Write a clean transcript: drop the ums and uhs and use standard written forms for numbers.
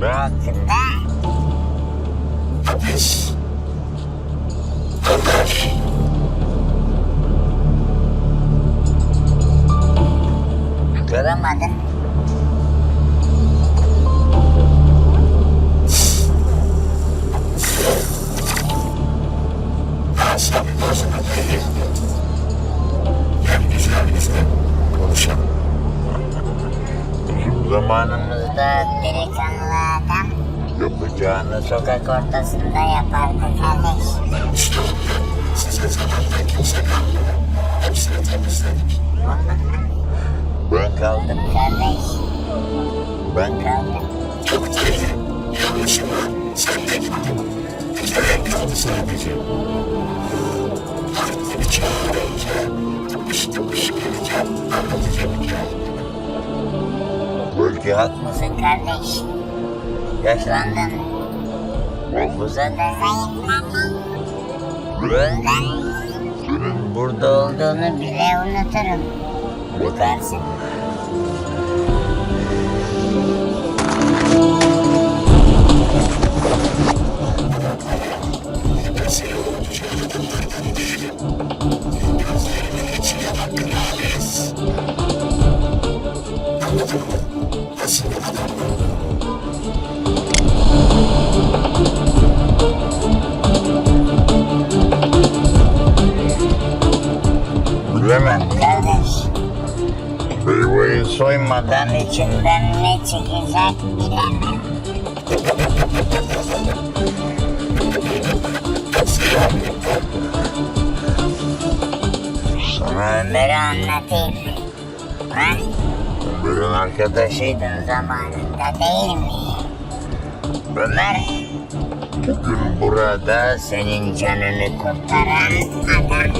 hakkında göremedim. Zamanımızda delikanlı adam yapacağını sokak ortasında yapardı kardeş. Ben kaldım kardeş. Ben kaldım. Belki haklısın kardeş. Yaşlandın. Uzadı. Zayıfladın. Ben senin burada olduğunu bile unuturum. Bakarsın. Bilemem kardeş. Meyveyi soymadan içinden ne çıkacak bilemem. Sana Ömer'i anlatayım. Ha? Ömer'in arkadaşıydın zamanında değil mi? Ömer, bugün burada senin canını kurtaran adam.